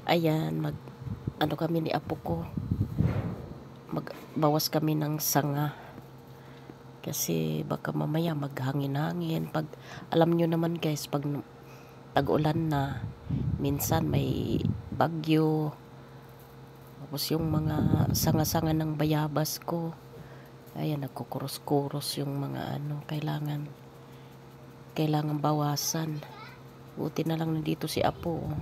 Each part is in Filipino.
Ayan, ano kami ni apo ko, magbawas kami ng sanga. Kasi baka mamaya maghangin-hangin. Pag, alam nyo naman guys, pag tag-ulan na, minsan may bagyo. Tapos yung mga sanga-sanga ng bayabas ko, ayan, nagkukuros-kuros yung mga kailangan bawasan. Buti na lang nandito si apo.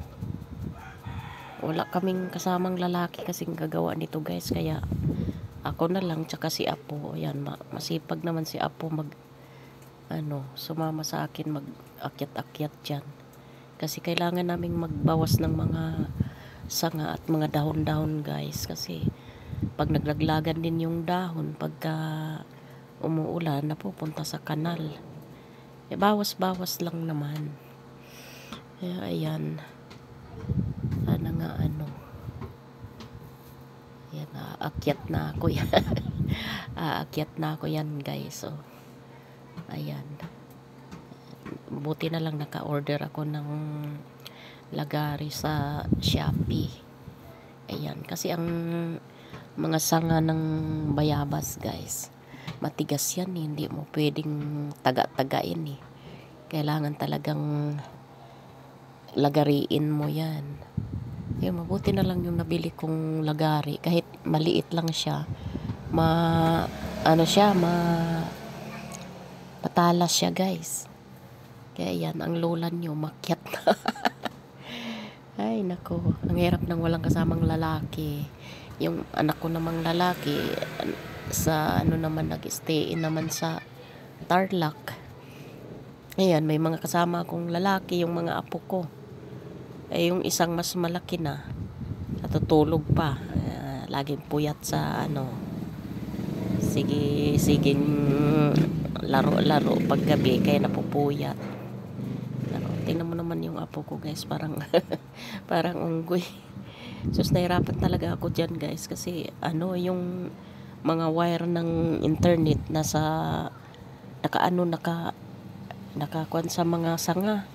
Wala kaming kasamang lalaki kasing gagawa nito guys, kaya ako na lang tsaka si apo. Ayan, masipag naman si apo sumama sa akin mag-akyat-akyat dyan. Kasi kailangan naming magbawas ng mga sanga at mga dahon-dahon guys. Kasi pag naglaglagan din yung dahon, pagka umuulan, napupunta sa kanal. Bawas-bawas lang naman. Kaya ayan. Sana nga yan, aakyat na ako yan. Aakyat na ako yan guys. So, ayan. Buti na lang naka-order ako ng lagari sa Shopee. Ayan, kasi ang mga sanga ng bayabas guys, matigas yan eh. Hindi mo pwedeng taga-tagain eh. Kailangan talagang lagariin mo yan. Yung mabuti na lang yung nabili kong lagari, kahit maliit lang siya, patalas siya guys. Kaya yan, ang lola nyo makyat na. Ay nako, ang hirap ng walang kasamang lalaki. Yung anak ko namang lalaki sa nag-stay naman sa Tarlac. Ayan, may mga kasama akong lalaki, yung mga apo ko. Yung isang mas malaki na, natutulog pa. Laging puyat sa siging laro-laro paggabi, kaya napupuyat. Tingnan mo naman yung apo ko guys, parang parang unggoy. Sus, nahirapan talaga ako dyan guys, kasi yung mga wire ng internet nasa nakakuan sa mga sanga.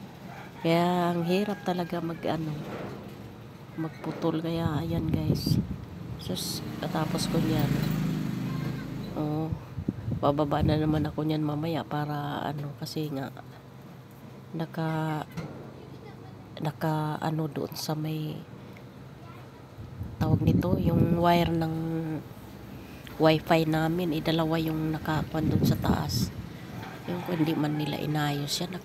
Kaya ang hirap talaga magputol. Kaya ayan guys, sus, katapos ko yan, bababa na naman ako niyan mamaya para kasi nga naka doon sa may tawag nito, yung wire ng wifi namin, dalawa yung nakakuan doon sa taas. Yung hindi man nila inayos yan,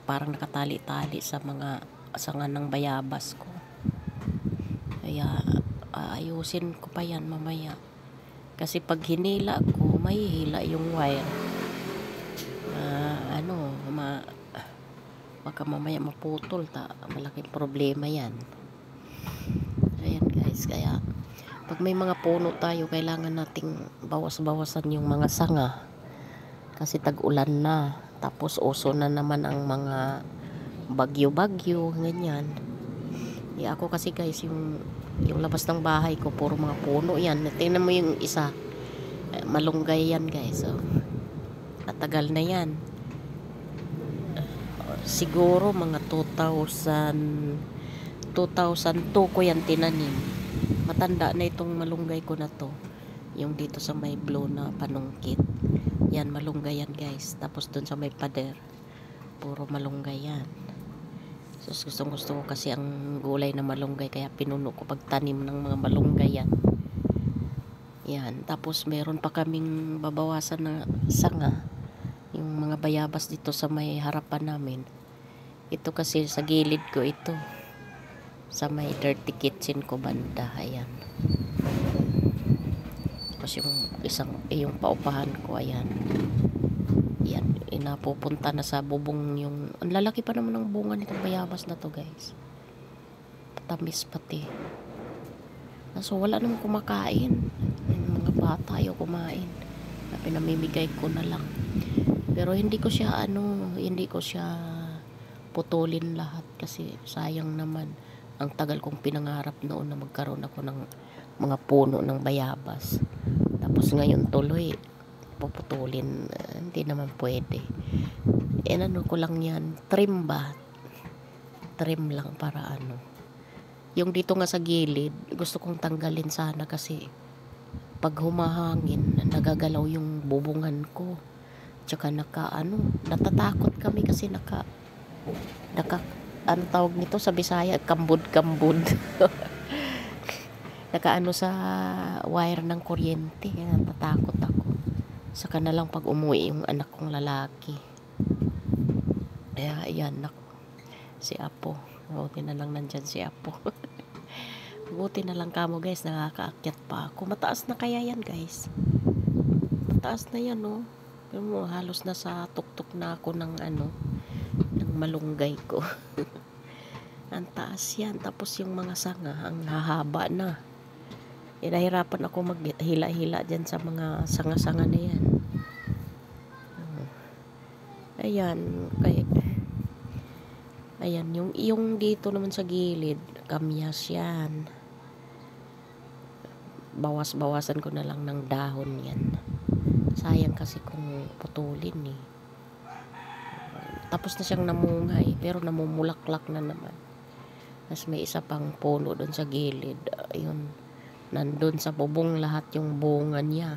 parang nakatali-tali sa mga sanga ng bayabas ko. Kaya ayusin ko pa yan mamaya, kasi pag hinila ko, mahihila yung wire. Baka mamaya maputol, malaking problema yan. Ayan guys, kaya pag may mga puno tayo, kailangan nating bawas-bawasan yung mga sanga, kasi tag-ulan na, tapos uso na naman ang mga bagyo-bagyo, ganyan. Ako kasi guys, yung labas ng bahay ko, puro mga puno yan. Tingnan mo yung isa, malunggay yan guys. So, matagal na yan. Siguro mga 2002 ko yan tinanim. Matanda na itong malunggay ko na to, yung dito sa may blow na panungkit. Yan, malunggay yan guys. Tapos dun sa may pader, puro malunggay yan. So gusto ko kasi ang gulay na malunggay, kaya pinuno ko pagtanim ng mga malunggay yan. Yan, tapos meron pa kaming babawasan na sanga, yung mga bayabas dito sa may harapan namin. Ito kasi sa gilid ko ito, sa may dirty kitchen ko banda. Ayan. Tapos yung paupahan ko, ayan. Yan, inapupunta na sa bubong yung, ang lalaki pa naman ng bunga nitong bayabas na to guys. Tamis pati. So wala namang kumakain. Yung mga bata ayaw kumain. Pinamimigay ko na lang. Pero hindi ko siya putulin lahat, kasi sayang naman. Ang tagal kong pinangarap noon na magkaroon ako ng mga puno ng bayabas. Tapos ngayon tuloy puputulin, hindi naman pwede. Ko lang yan, trim ba? trim lang para ano. Yung dito nga sa gilid, gusto kong tanggalin sana kasi pag humahangin, nagagalaw yung bubungan ko. Tsaka natatakot kami kasi ano tawag nito sa Bisaya, kambod-kambod. Nakaano sa wire ng kuryente, kaya natatakot ako. Saka na lang pag umuwi yung anak kong lalaki. Kaya ayan, si Apo. Buti na lang nandyan si Apo. Buti na lang kamo guys, nakakaakyat pa ako. Mataas na kaya yan guys. Mataas na yan oh. Pero mo, halos nasa tuktok na ako ng ng malunggay ko. Ang taas yan. Tapos yung mga sanga, ang hahaba na. Nahirapan ako maghila-hila dyan sa mga sanga-sanga na yan. Ayan, ayan, yung dito naman sa gilid, kamyas yan. Bawas-bawasan ko na lang ng dahon yan. Sayang kasi kung putulin eh. Tapos na siyang namungay, pero namumulaklak na naman. Tapos may isa pang puno doon sa gilid. Ayun, nandun sa bubong lahat yung bunga niya.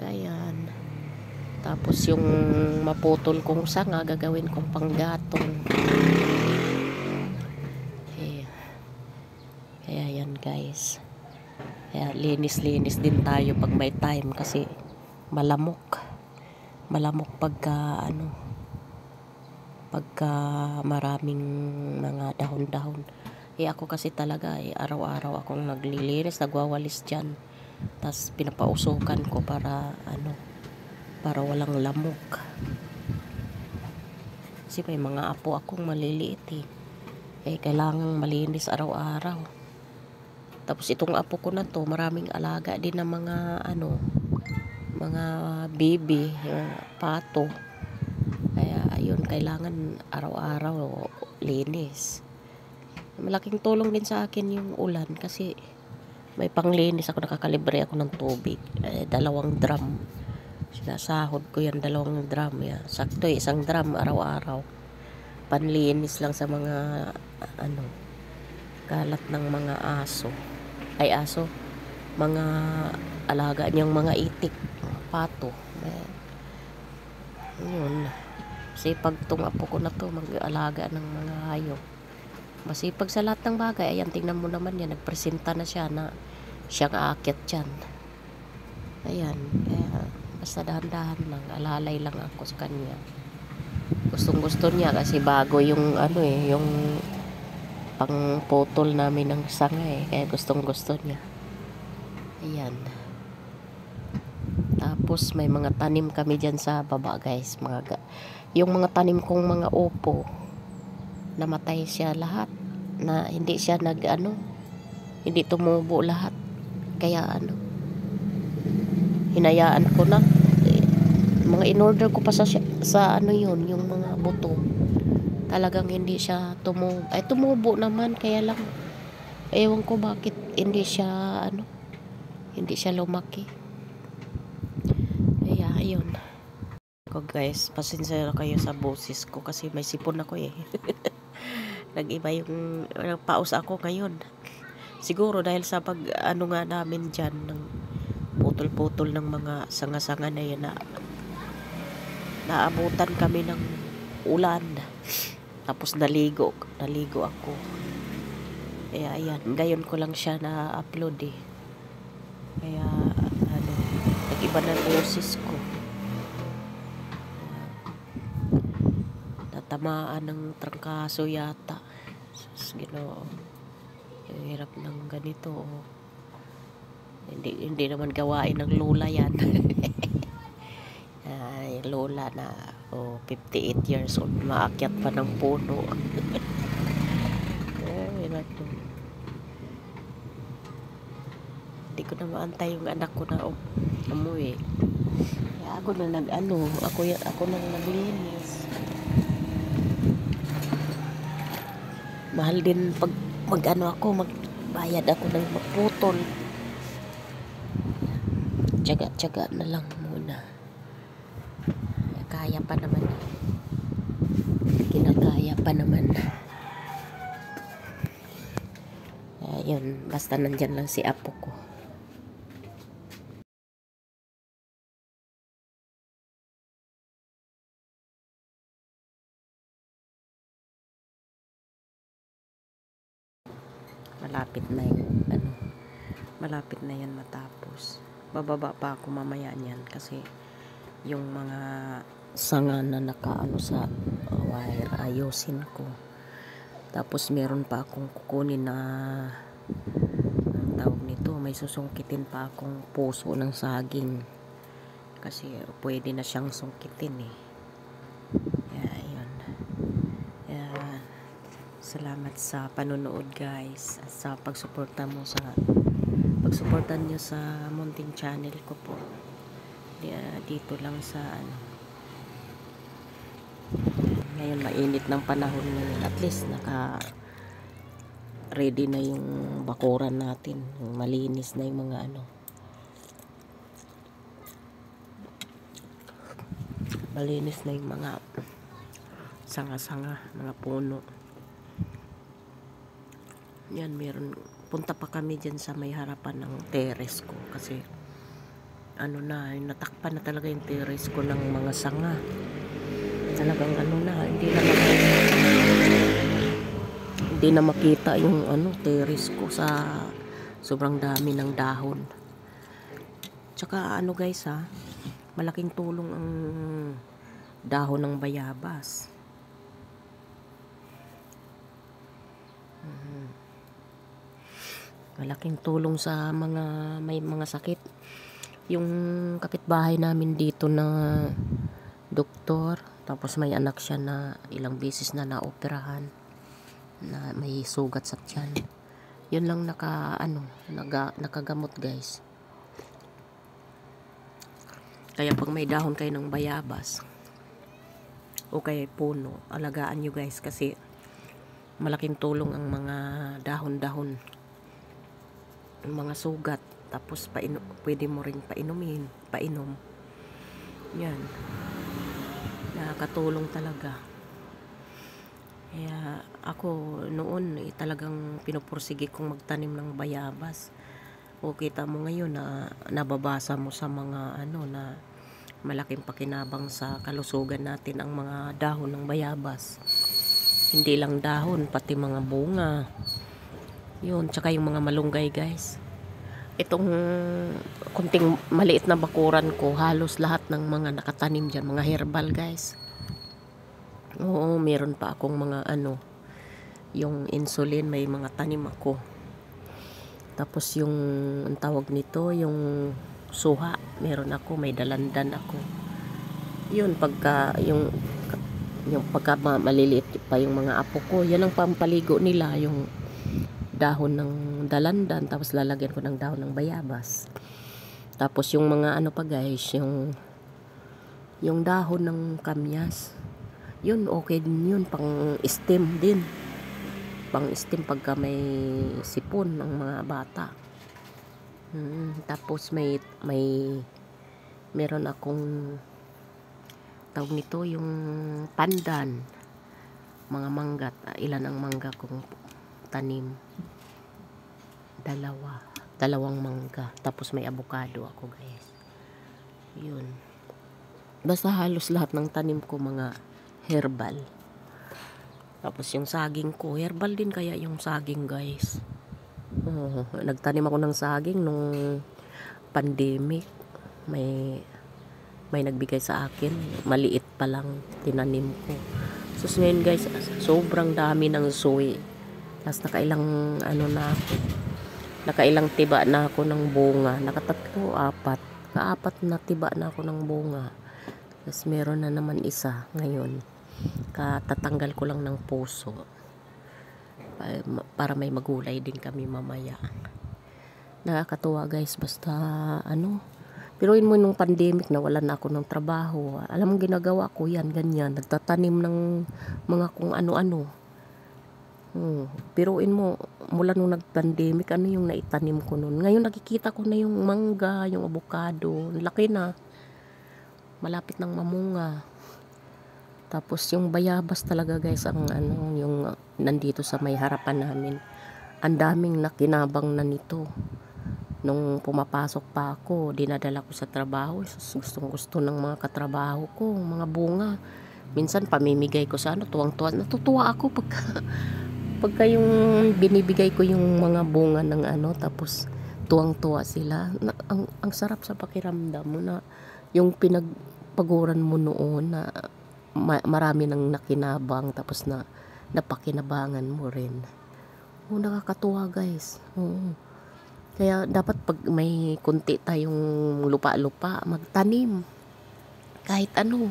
Ayan. Tapos yung maputol kong sanga, gagawin kong panggatong. Kaya yan guys. Kaya linis-linis din tayo pag may time kasi malamok. Malamok pagka maraming mga dahon-dahon. Ako kasi talaga araw-araw akong naglilinis, nagwawalis dyan. Tapos pinapausukan ko para walang lamok. Kasi may mga apo akong maliliit kailangang malinis araw-araw. Tapos itong apo ko na to, maraming alaga din ng mga baby, pato. Kaya ayun, kailangan araw-araw linis. Malaking tulong din sa akin yung ulan kasi may panglinis ako, nakakalibre ako ng tubig. 2 drum. Sinasahod ko yan, 2 drum. Sakto isang drum araw-araw. Panlinis lang sa mga kalat ng mga aso. Mga alaga niyang mga itik, pato. Yun. Sipag tong apo ko na to mag-alaga ng mga hayop. Masipag sa lahat ng bagay. Ayan, tingnan mo naman yan. Nagpresenta na siya na siyang aakyat dyan. Ayan. Kaya basta dahan-dahan lang. Alalay lang ako sa kanya. Gustong-gusto niya kasi bago yung yung pangputol namin ng sanga Kaya gustong-gusto niya. Ayan. Tapos may mga tanim kami dyan sa baba guys. Yung mga tanim kong mga upo, namatay siya lahat, na hindi siya hindi tumubo lahat. Kaya hinayaan ko na. Mga in-order ko pa sa yun, yung mga buto. Talagang hindi siya tumubo naman, kaya lang ewan ko bakit hindi siya lumaki. Kaya ayun. Guys, pasensya na kayo sa boses ko kasi may sipon ako nag-iba yung nagpaus ako ngayon. Siguro dahil sa nga namin dyan ng putol-putol ng mga sanga-sanga na yan na naabutan kami ng ulan. Tapos naligo ako. Kaya ayan, ngayon ko lang siya na-upload Kaya nag-iba na boses ko. Natamaan ng trangkaso yata. Ginoo. Yung hirap ng ganito. Hindi naman gawain ng lola yan. Yung lola na 58 years old, maakyat pa ng puno. Hindi ko na maantay yung anak ko na umuwi. Kaya ako na ako na naglinis. Mahal din pag magbayad ako ng magputol. Tiyaga-tiyaga na lang muna. Kaya pa naman pa naman. Yun, basta nandyan lang si apo ko. Malapit na yung malapit na yan matapos. Bababa pa ako mamaya niyan kasi yung mga sanga na nakaano sa wire ayusin ko. Tapos meron pa akong kukunin na ang tawag nito, may susungkitin pa akong puso ng saging kasi pwede na siyang sungkitin eh. Yun. Salamat sa panonood guys at sa pagsuporta nyo sa munting channel ko po. Dito lang sa ngayon mainit ng panahon ngayon, at least ready na yung bakuran natin, malinis na yung mga malinis na yung mga sanga-sanga, mga puno. Yan, punta pa kami dyan sa may harapan ng terrace ko kasi natakpan na talaga yung terrace ko ng mga sanga. Talagang hindi na makita yung terrace ko sa sobrang dami ng dahon. Tsaka guys malaking tulong ang dahon ng bayabas. Malaking tulong sa may mga sakit. Yung kapitbahay namin dito na doktor, tapos may anak siya na ilang beses na naoperahan na may sugat sa tiyan. Yun lang nakagamot guys. Kaya pag may dahon kayo ng bayabas o kaya puno, alagaan nyo guys kasi malaking tulong ang mga dahon-dahon, mga sugat. Tapos pwede mo rin painom. Yan, nakakatulong talaga. Kaya ako noon talagang pinupursige kong magtanim ng bayabas. O kita mo ngayon na nababasa mo sa mga na malaking pakinabang sa kalusugan natin ang mga dahon ng bayabas. Hindi lang dahon, pati mga bunga. Yun, tsaka yung mga malunggay guys. Itong kunting maliit na bakuran ko, halos lahat ng mga nakatanim dyan, mga herbal guys. Oo, meron pa akong mga yung insulin, may mga tanim ako. Tapos yung ang tawag nito, yung suha, meron ako, may dalandan ako. Yun, yung pagka maliliit pa yung mga apo ko, yan ang pampaligo nila, yung dahon ng dalandan, tapos lalagyan ko ng dahon ng bayabas. Tapos yung mga pa guys, yung dahon ng kamyas, yun okay din yun, pang steam din, pang steam pagka may sipon ng mga bata. Tapos meron akong tawag nito, yung pandan, mga mangga, ilan ang mangga kong tanim, dalawang mangga, tapos may avocado ako guys. Yun, basta halos lahat ng tanim ko mga herbal. Tapos yung saging ko herbal din, kaya yung saging guys, nagtanim ako ng saging nung pandemic. May nagbigay sa akin, maliit pa lang, tinanim ko. So ngayon guys, sobrang dami ng soy. Tapos nakailang nakailang tiba na ako ng bunga, kaapat na tiba na ako ng bunga. Tapos meron na naman isa ngayon, katatanggal ko lang ng puso para may magulay din kami mamaya. Nakakatuwa guys, basta piruin mo nung pandemic na wala na ako ng trabaho, alam mo ginagawa ko yan, ganyan, nagtatanim ng mga kung ano-ano. Piruin mo, mula nung nag-pandemic, yung naitanim ko nun. Ngayon nakikita ko na yung mangga, yung avocado, laki na, malapit ng mamunga. Tapos yung bayabas talaga guys ang ano, yung nandito sa may harapan namin. Ang daming nakinabang na nito. Nung pumapasok pa ako, dinadala ko sa trabaho. Gustong gusto ng mga katrabaho ko, mga bunga. Minsan pamimigay ko sa ano, tuwang-tuwa. Natutuwa ako pagka yung binibigay ko yung mga bunga ng ano, tapos tuwang-tuwa sila. Ang sarap sa pakiramdam mo na yung pinagpaguran mo noon na marami nang nakinabang, tapos na napakinabangan mo rin. Nakakatuwa guys. Kaya dapat pag may kunti tayong lupa-lupa, magtanim. Kahit ano.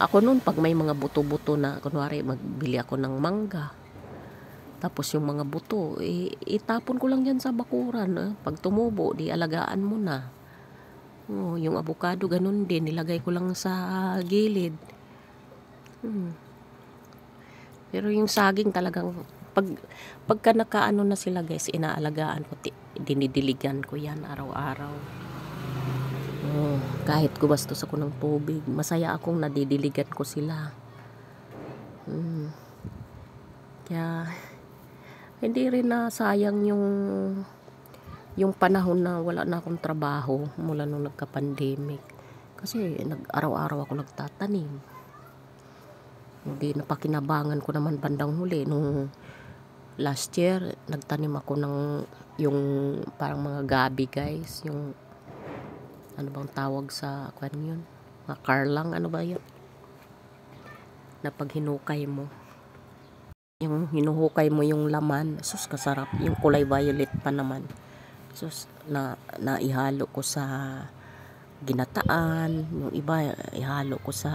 Ako noon pag may mga buto-buto na, kunwari magbili ako ng mangga. Tapos yung mga buto, itapon ko lang yan sa bakuran. Pag tumubo, di alagaan mo na. Yung avocado, ganun din. Nilagay ko lang sa gilid. Pero yung saging talagang pagka nakaano na sila guys, inaalagaan ko, dinidiligan ko yan araw-araw. Kahit gubastos ako ng tubig, masaya akong nadidiligan ko sila. Kaya hindi rin na sayang yung panahon na wala na akong trabaho mula nung nagka-pandemic. Kasi araw-araw ako nagtatanim. Hindi, napakinabangan ko naman bandang huli. Nung last year, nagtanim ako ng yung parang mga gabi guys. Yung, ano bang tawag sa, kwan yun? Mga karlang, ano ba yun? Na pag hinukay mo. Yung hinuhukay mo yung laman. Sus, kasarap. Yung kulay violet pa naman. Sus, naihalo ko sa ginataan. Yung iba, ihalo ko sa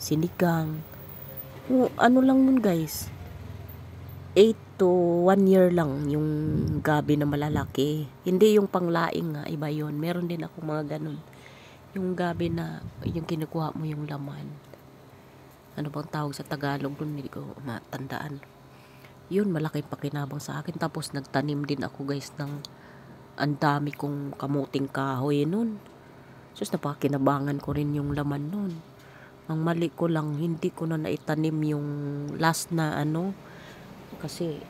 sinigang. Ano lang nun guys, 8 to 1 year lang yung gabi na malalaki. Hindi yung panglaing nga, iba yun. Meron din ako mga ganun. Yung gabi na yung kinukuha mo yung laman. Ano bang tawag sa Tagalog nun, hindi ko matandaan. Yun, malaking pakinabang sa akin. Tapos nagtanim din ako guys ng ang dami kong kamuting kahoy nun. Sus, napakinabangan ko rin yung laman nun. Ang mali ko lang, hindi ko na naitanim yung last na ano, kasi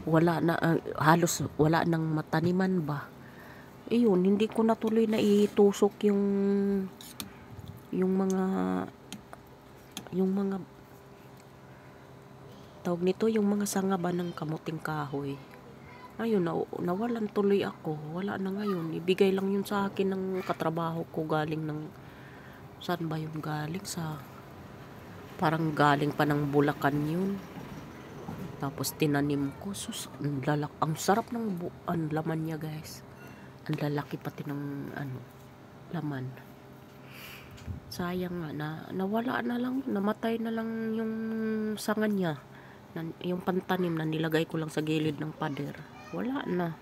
wala na, halos wala nang mataniman ba. Yun, hindi ko natuloy na itusok yung mga tawag nito, yung mga sanga ba ng kamuting kahoy. Ayun, nawalan tuloy ako. Wala na ngayon. Ibigay lang yun sa akin ng katrabaho ko, galing ng, saan ba yung galing? Parang galing pa ng Bulacan yun. Tapos tinanim ko. Sus, ang sarap ng laman niya guys. Ang lalaki pati ng laman. Sayang nga, nawala na lang, namatay na lang yung sanga niya. Yung pantanim na nilagay ko lang sa gilid ng pader. Wala na.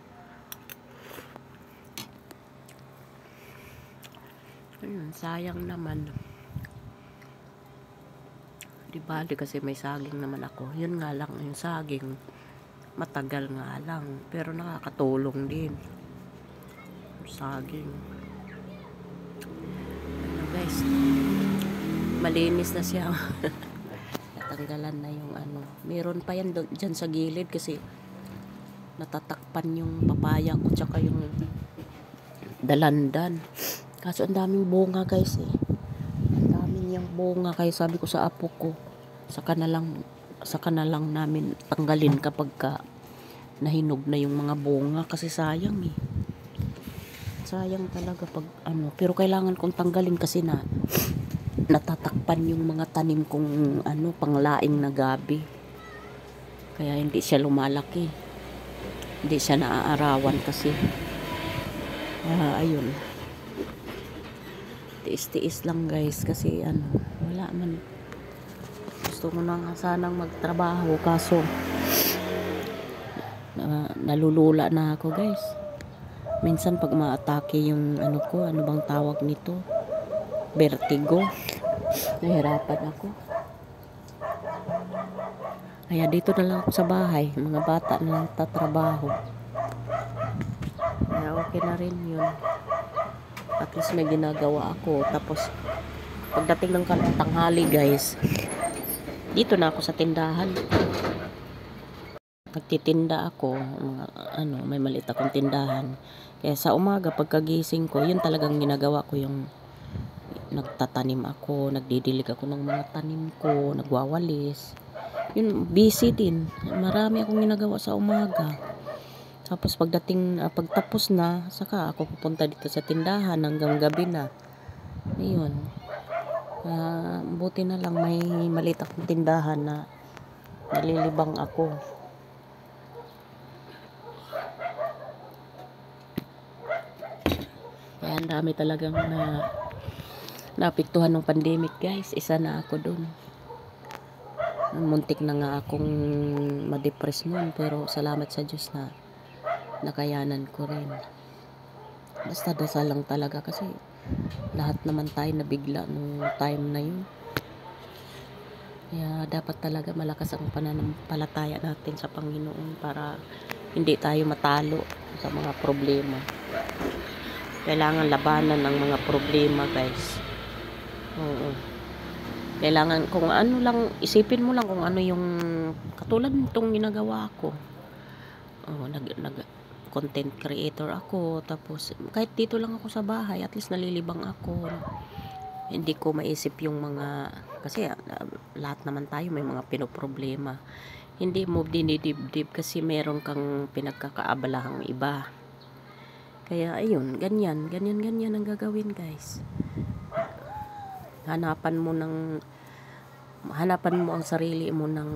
Ayun, sayang naman. Di bali kasi may saging naman ako. Yun nga lang, yung saging matagal nga lang, pero nakakatulong din. Saging. Ano guys, malinis na siya. Natanggalan na yung ano. Meron pa yan dyan sa gilid kasi natatakpan yung papaya ko tsaka yung dalandan. Kaso ang daming bunga guys eh. Ang daming yung bunga, kaya sabi ko sa apo ko, saka na lang namin tanggalin kapag nahinog na yung mga bunga, kasi sayang eh. Sayang talaga pag ano, pero kailangan kong tanggalin kasi natatakpan yung mga tanim kong panglaing na gabi. Kaya hindi siya lumalaki. Hindi siya naaarawan kasi. Ayun. Tiis-tiis lang guys kasi wala man. Gusto ko na nga sanang magtrabaho kaso nalulula na ako guys. Minsan pag ma-atake yung ano bang tawag nito? Vertigo. Nahirapan ako. Kaya dito na lang ako sa bahay. Mga bata na lang tatrabaho. Kaya okay na rin yun. At least may ginagawa ako. Tapos Pagdating ng tanghali guys, dito na ako sa tindahan. Nagtitinda ako, may maliit akong tindahan. Kaya sa umaga pagkagising ko, yun talagang ginagawa ko, yung nagtatanim ako, nagdidilig ako ng mga tanim ko, nagwawalis. Yun, busy din. Marami akong ginagawa sa umaga. Tapos pagtapos na, saka ako pupunta dito sa tindahan hanggang gabi na. Ayun. Buti na lang may maliit akong tindahan na nalilibang ako. Kaya ang dami talagang naapektuhan ng pandemic guys. Isa na ako dun. Muntik na nga akong ma-depress noon, pero salamat sa Diyos na nakayanan ko rin. Basta dasal lang talaga, kasi lahat naman tayo nabigla nung time na yun. Kaya dapat talaga malakas ang pananampalataya natin sa Panginoon para hindi tayo matalo sa mga problema. Kailangan labanan ang mga problema guys. Oo. Kailangan, kung ano lang, isipin mo lang kung ano yung katulad nitong ginagawa ko. Nag content creator ako, tapos kahit dito lang ako sa bahay, at least nalilibang ako. Hindi ko maisip yung mga, kasi lahat naman tayo may mga pinoproblema. Hindi mo dinidibdib kasi meron kang pinagkakaabalahang iba. Kaya ayun, ganyan ang gagawin guys. Hanapan mo ang sarili mo ng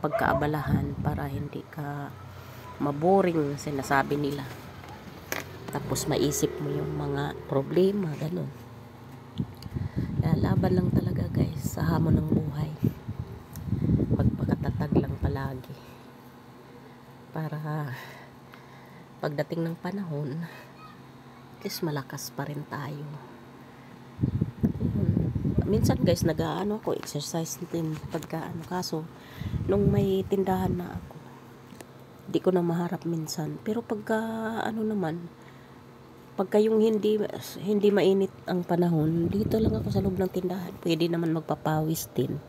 pagkaabalahan para hindi ka maboring, sinasabi nila. Tapos maisip mo yung mga problema, ganun. Kaya laban lang talaga guys sa hamon ng buhay. Magpakatatag lang palagi para pagdating ng panahon, at least malakas pa rin tayo. Minsan guys, ako, exercise din kaso nung may tindahan na ako, di ko na maharap minsan. Pero pagka yung hindi mainit ang panahon, dito lang ako sa loob ng tindahan, pwede naman magpapawis din.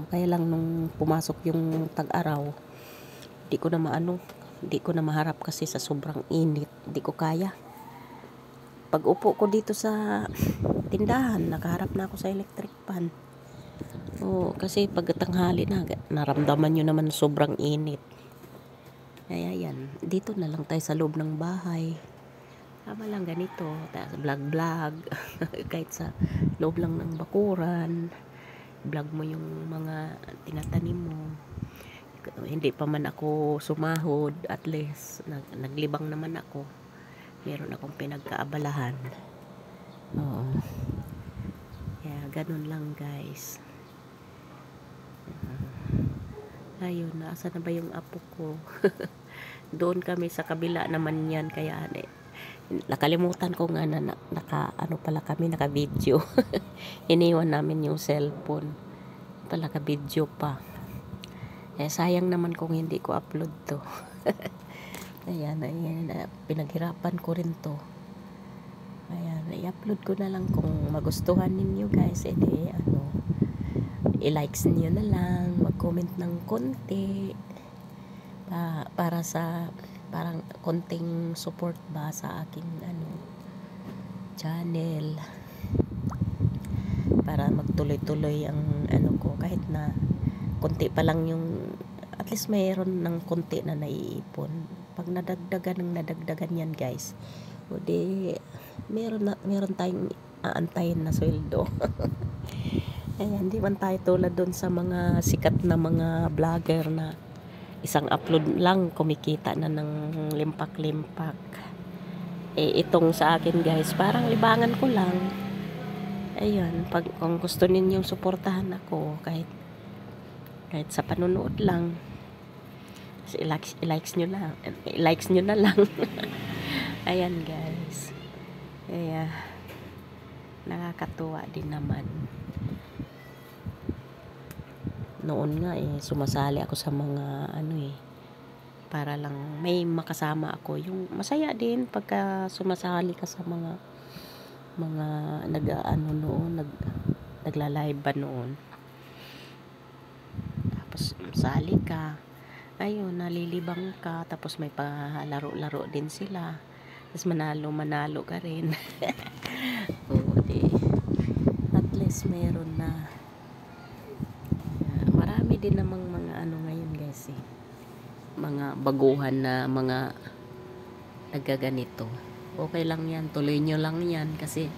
Kaya lang nung pumasok yung tag-araw, di ko na maharap kasi sa sobrang init, di ko kaya. Pag upo ko dito sa tindahan, nakaharap na ako sa electric fan. Kasi pag tanghali na, naramdaman nyo naman sobrang init. Kaya yan, dito na lang tayo sa loob ng bahay. Tama lang ganito, vlog kahit sa loob lang ng bakuran, vlog mo yung mga tinatanim mo. Hindi pa man ako sumahod, at least naglibang naman ako. Meron akong pinagkaabalahan. Kaya ganun lang guys. Ayun, nasa na ba yung apo ko? Doon kami sa kabila naman yan, kaya nakalimutan ko nga na pala kami, naka-video. Iniwan namin yung cellphone. Naka-video pa. Sayang naman kung hindi ko upload to. Ayan, pinaghirapan ko rin to. Ayan, i-upload ko na lang kung magustuhan ninyo guys. I-likes niyo na lang, mag-comment ng konti. Para sa parang konting support ba sa aking channel. Para magtuloy-tuloy ang ko, kahit na konti pa lang yung, at least mayroon ng konti na naiipon. Pag nadagdagan yan guys, meron tayong aantayin na sweldo. Ayan, di man tayo tulad doon sa mga sikat na mga vlogger na isang upload lang kumikita na ng limpak-limpak. Itong sa akin guys, parang libangan ko lang. Ayun, kung gusto ninyong suportahan ako, kahit sa panunood lang, i-likes nyo na lang. Ayan guys. Kaya nakakatuwa din naman. Noon nga sumasali ako sa mga para lang may makasama ako. Yung masaya din pagka sumasali ka sa mga mga nag-aano noon, nagla-live ba noon. Tapos sali ka, ayun, nalilibang ka, tapos may palaro-laro din sila, tapos manalo ka rin. Oo, di, at least meron na. Marami din namang mga ano ngayon guys mga baguhan na mga nagaganito. Okay lang yan, tuloy nyo lang yan kasi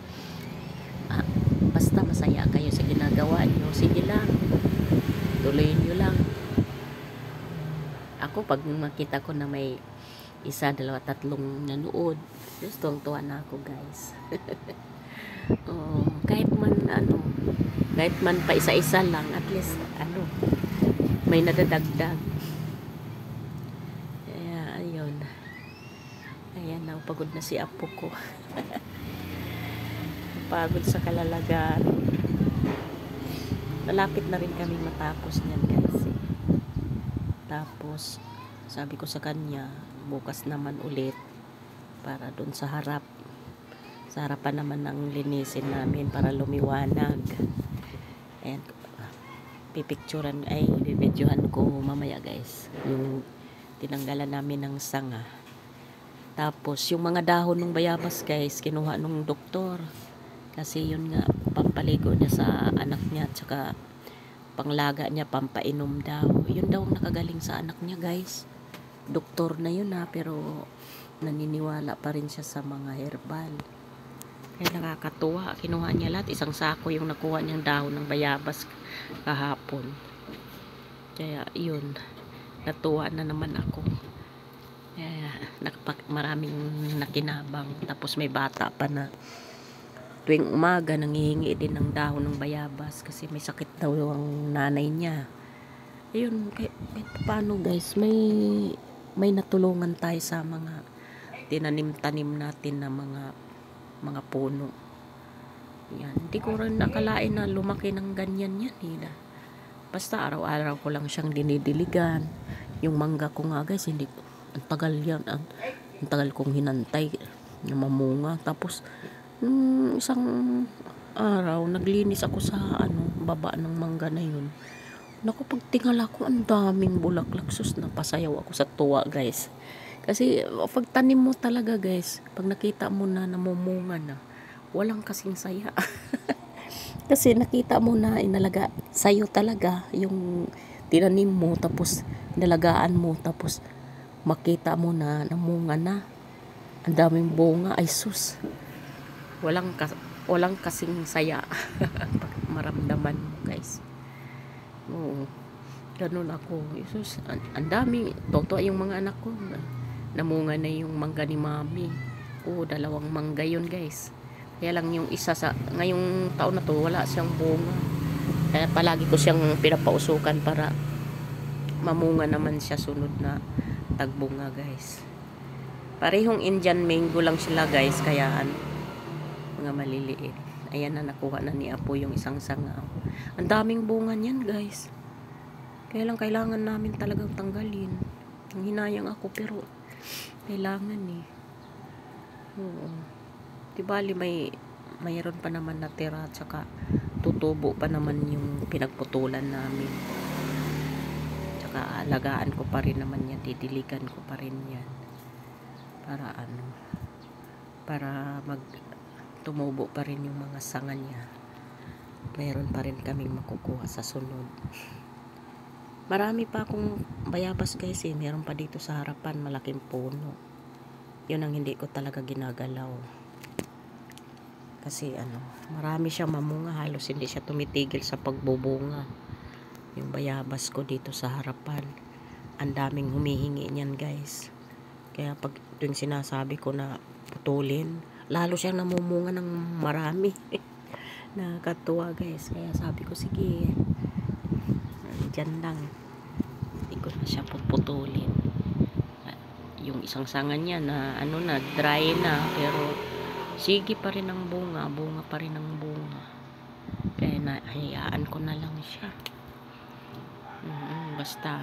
basta masaya kayo sa ginagawa nyo, sige lang, tuloy nyo lang. Ako pag makita ko na may isa, dalawa, tatlong nanood, gustong tuwa na ako guys. Oh, kahit man pa isa-isa lang, at least may nadadagdag. Kaya ayun, ayan na, pagod na si apo ko. Pagod sa kalalagan. Malapit na rin kami matapos niyan guys Tapos sabi ko sa kanya, bukas naman ulit para dun sa harapan naman ng linisin namin para lumiwanag. And pipicturan bibidyohan ko mamaya guys yung tinanggalan namin ng sanga. Tapos yung mga dahon ng bayabas guys, kinuha nung doktor kasi yun nga pampaligo niya sa anak niya, tsaka panglaga niya, pampainom daw. Yun daw ang nakagaling sa anak niya guys. Doktor na yun pero naniniwala pa rin siya sa mga herbal. Kaya nakakatuwa, kinuha niya lahat, isang sako yung nakuha niyang dahon ng bayabas kahapon. Kaya yun, natuwa na naman ako. Kaya maraming nakinabang. Tapos may bata pa na tuwing umaga nangihingi din ng dahon ng bayabas kasi may sakit daw ang nanay niya. Ayun, kahit paano guys, may natulungan tayo sa mga tinanim-tanim natin na mga puno. Yan, hindi ko rin nakalain na lumaki ng ganyan yan basta araw-araw ko lang siyang dinidiligan. Yung mangga ko nga guys, ang tagal yan, ang tagal kong hinantay na mamunga. Tapos isang araw naglinis ako sa baba ng mangga na yun. Naku, pag tingala ko, ang daming bulaklak. Sus, napasayaw ako sa tuwa guys. Kasi pag tanim mo talaga guys, pag nakita mo na namumunga na, walang kasing saya. Kasi nakita mo na inalaga sa'yo talaga yung tinanim mo, tapos inalagaan mo, tapos makita mo na namunga na, ang daming bunga. Ay sus, walang kasing saya. Maramdaman mo guys. Oo, ganun ako. Sus, ang dami. Totoo yung mga anak ko, namunga na yung mangga ni mami. Oo, 2 mangga yun guys. Kaya lang yung isa ngayong taon na to, wala siyang bunga. Kaya palagi ko siyang pinapausukan para mamunga naman siya sunod na tagbunga guys. Parehong Indian mango lang sila guys, kaya mga maliliit. Ayan na, nakuha na ni Apo yung isang sanga. Ang daming bunga niyan guys. Kaya lang kailangan namin talagang tanggalin. Ang hinayang ako pero kailangan Oo. Di bali mayroon pa naman natira, tsaka tutubo pa naman yung pinagputulan namin. Tsaka alagaan ko pa rin naman yan, didiligan ko pa rin yan. Para tumubo pa rin yung mga sanga niya. Mayroon pa rin kaming makukuha sa sunod. Marami pa akong bayabas guys meron pa dito sa harapan, malaking puno. Yun ang hindi ko talaga ginagalaw. Kasi marami siyang mamunga, halos hindi siya tumitigil sa pagbubunga. Yung bayabas ko dito sa harapan, ang daming humihingi niyan guys. Kaya pag tuwing sinasabi ko na putulin, lalo siyang namumunga ng marami. Nakakatuwa guys. Kaya sabi ko, sige, dyan lang, hindi ko na siya puputulin. Yung isang sanga niya na dry na, pero sige pa rin ang bunga pa rin ang bunga. Kaya nahayaan ko na lang siya. Basta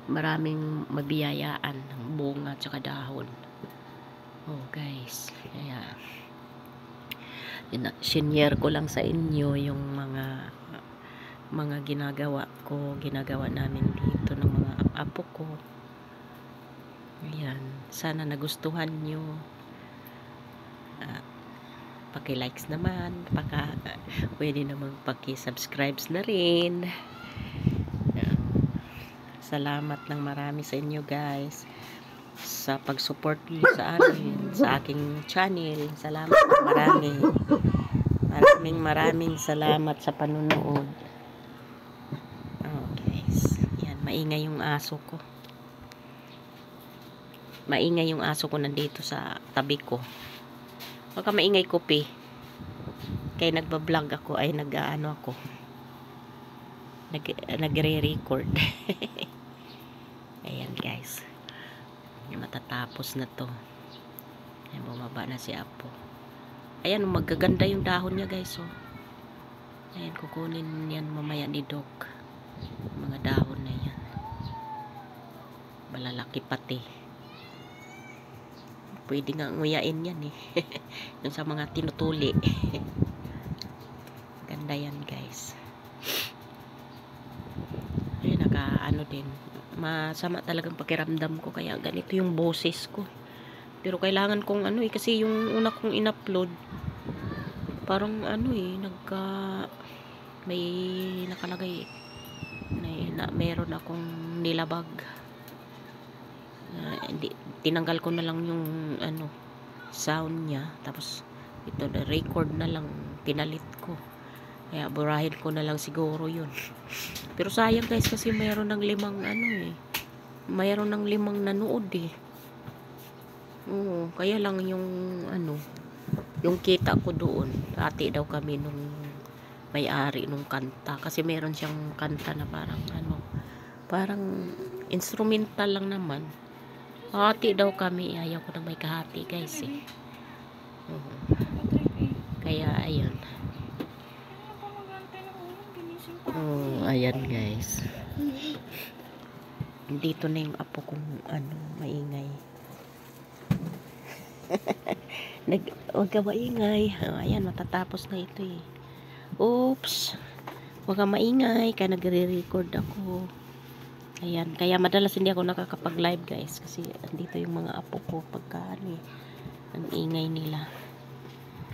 maraming mabiyayaan ng bunga tsaka dahon. Oh guys, kaya shinare ko lang sa inyo yung mga ginagawa namin dito ng mga apo ko. Ayan, sana nagustuhan nyo. Paki-likes naman, pwede namang paki-subscribes na rin. Salamat ng marami sa inyo guys sa pag-support niyo sa akin, sa aking channel. Salamat ng marami. Maraming salamat sa panunood. Oh guys, yan, maingay yung aso ko. Maingay yung aso ko nandito sa tabi ko. Huwag ka maingay ko, Pi. Kaya nagbablog ako, ay nag-ano ako. Nagre-record. Ayan guys. Matatapos na to. Ayan, bumaba na si Apo. Ayan, magaganda yung dahon niya guys. Oh. Ayan, kukunin yan mamaya ni Doc. Mga dahon na yan. Malalaki pati. Pwede nga nguyain yan eh. Yung sa mga tinutuli. Ganda yan guys. Ayun, naka-ano din. Masama talagang pakiramdam ko. Kaya ganito yung boses ko. Pero kailangan kong ano eh. Kasi yung una kong in-upload. Parang ano eh. May nakalagay. Meron akong nilabag. Tinanggal ko na lang yung ano sound niya, tapos ito na record na lang, pinalit ko, kaya burahin ko na lang siguro yun. Pero sayang guys, kasi mayroon ng 5 ano eh, mayroon ng 5 nanood eh. Oo, kaya lang yung ano, yung kita ko doon, ati daw kami nung may-ari nung kanta, kasi meron siyang kanta na parang ano, parang instrumental lang naman. Hati daw kami. Ayaw ko na may kahati guys eh. Kaya ayun. Ayan guys. Dito na yung apo kong ano, maingay. Huwag ka maingay. Ayan, matatapos na ito eh. Oops. Huwag ka maingay. Kaya nagre-record ako. Ayan, kaya madalas hindi ako nakakapag-live guys kasi andito yung mga apo ko pagka ano eh, ang ingay nila.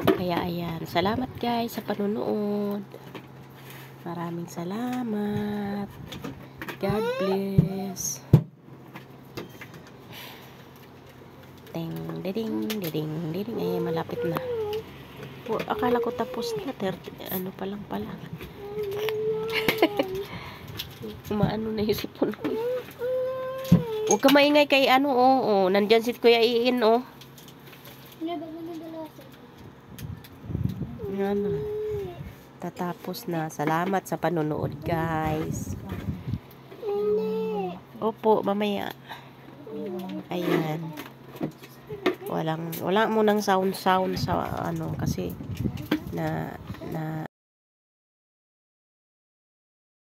Kaya ayan, salamat guys sa panunood. Maraming salamat. God bless. Ding, ding, ding, ding. Ay, malapit na. Akala ko tapos na. 30, ano pa lang pala. Maano na yung sipon ko. Huwag ka maingay kay ano, oh. Nandyan si Kuya Iin, oh. Ano. Tatapos na. Salamat sa panonood, guys. Opo, mamaya. Ayan. Wala munang sound sa ano kasi na